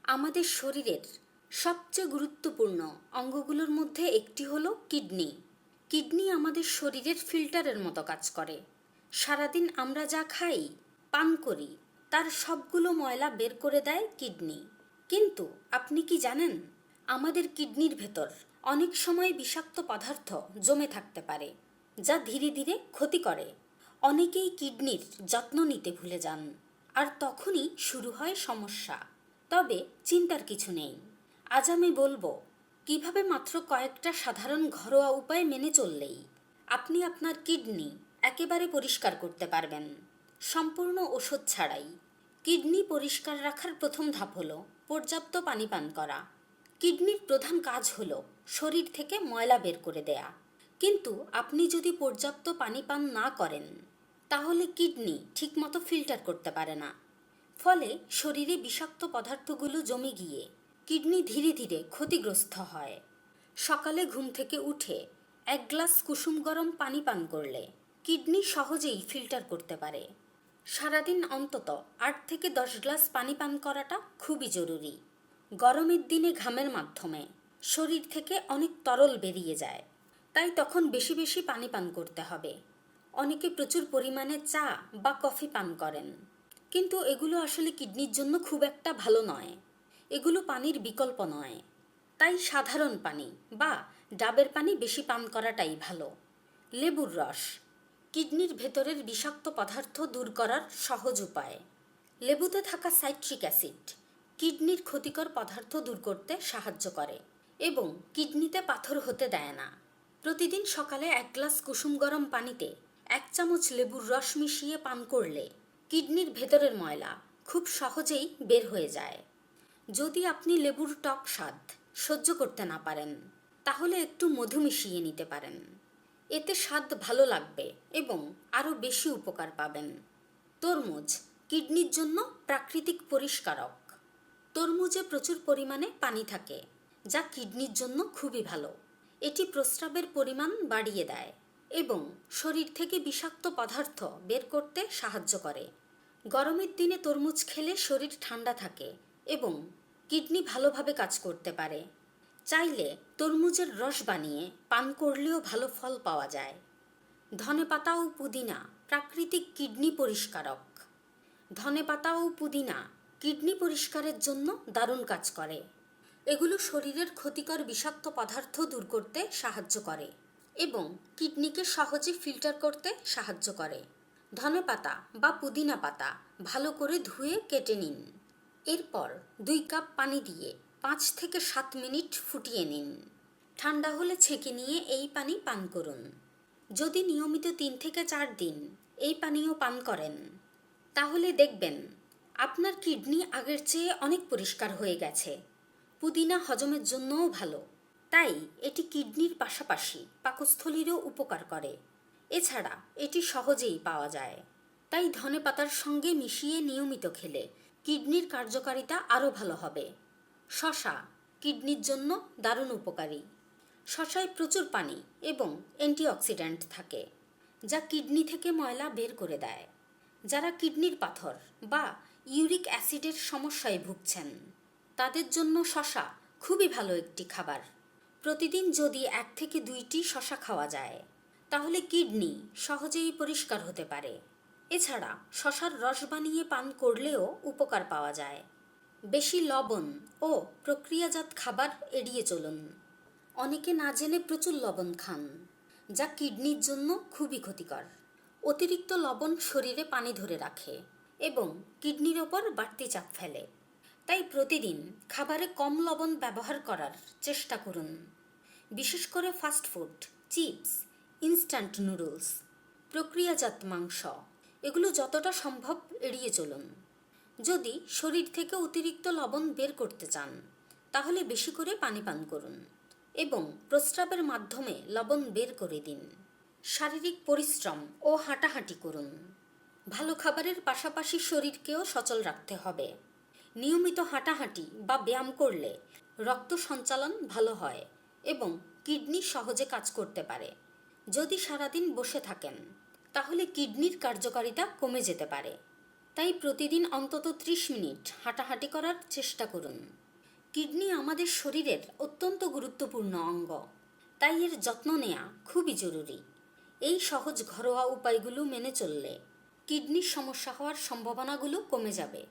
আমাদের শরীরের সবচেয়ে গুরুত্বপূর্ণ অঙ্গগুলোর মধ্যে একটি হলো কিডনি। কিডনি আমাদের শরীরের ফিল্টারের মতো কাজ করে। সারাদিন আমরা যা খাই, পান করি, তার সবগুলো ময়লা বের করে দেয় কিডনি। কিন্তু আপনি কি জানেন, আমাদের কিডনির ভেতর অনেক সময় বিষাক্ত পদার্থ জমে থাকতে পারে, যা ধীরে ধীরে ক্ষতি করে। অনেকেই কিডনির যত্ন নিতে ভুলে যান, আর তখনই শুরু হয় সমস্যা। তবে চিন্তার কিছু নেই। আজ আমি বলবো কিভাবে মাত্র কয়েকটা সাধারণ ঘরোয়া উপায় মেনে চললেই আপনি আপনার কিডনি একেবারে পরিষ্কার করতে পারবেন, সম্পূর্ণ ওষুধ ছাড়াই। কিডনি পরিষ্কার রাখার প্রথম ধাপ হলো পর্যাপ্ত পানি পান করা। কিডনির প্রধান কাজ হলো শরীর থেকে ময়লা বের করে দেয়া। কিন্তু আপনি যদি পর্যাপ্ত পানি পান না করেন, তাহলে কিডনি ঠিকমতো ফিল্টার করতে পারে না। ফলে শরীরে বিষাক্ত পদার্থগুলো জমে গিয়ে কিডনি ধীরে ধীরে ক্ষতিগ্রস্ত হয়। সকালে ঘুম থেকে উঠে 1 গ্লাস কুসুম গরম পানি পান করলে কিডনি সহজেই ফিল্টার করতে পারে। সারাদিন অন্তত 8 থেকে 10 গ্লাস পানি পান করাটা খুবই জরুরি। গরমের দিনে ঘামের মাধ্যমে শরীর থেকে অনেক তরল বেরিয়ে যায়, তাই তখন বেশি বেশি পানি পান করতে হবে। অনেকে প্রচুর পরিমাণে চা বা কফি পান করেন, কিন্তু এগুলো আসলে কিডনির জন্য খুব একটা ভালো নয়। এগুলো পানির বিকল্প নয়। তাই সাধারণ পানি বা ডাবের পানি বেশি পান করাটাই ভালো। লেবুর রস কিডনির ভেতরের বিষাক্ত পদার্থ দূর করার সহজ উপায়। লেবুতে থাকা সাইট্রিক অ্যাসিড কিডনির ক্ষতিকর পদার্থ দূর করতে সাহায্য করে এবং কিডনিতে পাথর হতে দেয় না। প্রতিদিন সকালে 1 গ্লাস কুসুম গরম পানিতে 1 চামচ লেবুর রস মিশিয়ে পান করলে কিডনির ভেতরের ময়লা খুব সহজেই বের হয়ে যায়। যদি আপনি লেবুর টক স্বাদ সহ্য করতে না পারেন, তাহলে একটু মধু মিশিয়ে নিতে পারেন। এতে স্বাদ ভালো লাগবে এবং আরও বেশি উপকার পাবেন। তরমুজ কিডনির জন্য প্রাকৃতিক পরিষ্কারক। তরমুজে প্রচুর পরিমাণে পানি থাকে, যা কিডনির জন্য খুবই ভালো। এটি প্রস্রাবের পরিমাণ বাড়িয়ে দেয় এবং শরীর থেকে বিষাক্ত পদার্থ বের করতে সাহায্য করে। গরমের দিনে তরমুজ খেলে শরীর ঠান্ডা থাকে এবং কিডনি ভালোভাবে কাজ করতে পারে। চাইলে তরমুজের রস বানিয়ে পান করলেও ভালো ফল পাওয়া যায়। ধনেপাতা ও পুদিনা প্রাকৃতিক কিডনি পরিষ্কারক। ধনেপাতা ও পুদিনা কিডনি পরিষ্কারের জন্য দারুণ কাজ করে। এগুলো শরীরের ক্ষতিকর বিষাক্ত পদার্থ দূর করতে সাহায্য করে এবং কিডনিকে সহজে ফিল্টার করতে সাহায্য করে। ধনেপাতা বা পুদিনা পাতা ভালো করে ধুয়ে কেটে নিন। এরপর 2 কাপ পানি দিয়ে 5 থেকে 7 মিনিট ফুটিয়ে নিন। ঠান্ডা হলে ছেঁকে নিয়ে এই পানি পান করুন। যদি নিয়মিত 3 থেকে 4 দিন এই পানীয় পান করেন, তাহলে দেখবেন আপনার কিডনি আগের চেয়ে অনেক পরিষ্কার হয়ে গেছে। পুদিনা হজমের জন্যও ভালো, তাই এটি কিডনির পাশাপাশি পাকস্থলীরও উপকার করে। এছাড়া এটি সহজেই পাওয়া যায়, তাই ধনেপাতার সঙ্গে মিশিয়ে নিয়মিত খেলে কিডনির কার্যকারিতা আরও ভালো হবে। শসা কিডনির জন্য দারুণ উপকারী। শসায় প্রচুর পানি এবং অ্যান্টিঅক্সিডেন্ট থাকে, যা কিডনি থেকে ময়লা বের করে দেয়। যারা কিডনির পাথর বা ইউরিক অ্যাসিডের সমস্যায় ভুগছেন, তাদের জন্য শসা খুবই ভালো একটি খাবার। প্রতিদিন যদি 1 থেকে 2টি শসা খাওয়া যায়, তাহলে কিডনি সহজেই পরিষ্কার হতে পারে। এছাড়া শসার রস বানিয়ে পান করলেও উপকার পাওয়া যায়। বেশি লবণ ও প্রক্রিয়াজাত খাবার এড়িয়ে চলুন। অনেকে না জেনে প্রচুর লবণ খান, যা কিডনির জন্য খুবই ক্ষতিকর। অতিরিক্ত লবণ শরীরে পানি ধরে রাখে এবং কিডনির ওপর বাড়তি চাপ ফেলে। তাই প্রতিদিন খাবারে কম লবণ ব্যবহার করার চেষ্টা করুন। বিশেষ করে ফাস্টফুড, চিপস, ইনস্ট্যান্ট নুডলস, প্রক্রিয়াজাত মাংস এগুলো যতটা সম্ভব এড়িয়ে চলুন। যদি শরীর থেকে অতিরিক্ত লবণ বের করতে চান, তাহলে বেশি করে পানি পান করুন এবং প্রস্রাবের মাধ্যমে লবণ বের করে দিন। শারীরিক পরিশ্রম ও হাঁটাহাঁটি করুন। ভালো খাবারের পাশাপাশি শরীরকেও সচল রাখতে হবে। নিয়মিত হাঁটাহাঁটি বা ব্যায়াম করলে রক্ত সঞ্চালন ভালো হয় এবং কিডনি সহজে কাজ করতে পারে। যদি সারাদিন বসে থাকেন, তাহলে কিডনির কার্যকারিতা কমে যেতে পারে। তাই প্রতিদিন অন্তত 30 মিনিট হাঁটাহাঁটি করার চেষ্টা করুন। কিডনি আমাদের শরীরের অত্যন্ত গুরুত্বপূর্ণ অঙ্গ, তাই এর যত্ন নেওয়া খুবই জরুরি। এই সহজ ঘরোয়া উপায়গুলো মেনে চললে কিডনির সমস্যা হওয়ার সম্ভাবনাগুলো কমে যাবে।